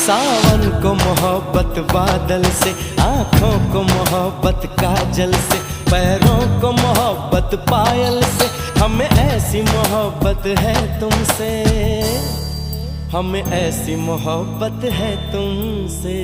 सावन को मोहब्बत बादल से, आँखों को मोहब्बत काजल से, पैरों को मोहब्बत पायल से। हमें ऐसी मोहब्बत है तुमसे, हमें ऐसी मोहब्बत है तुमसे।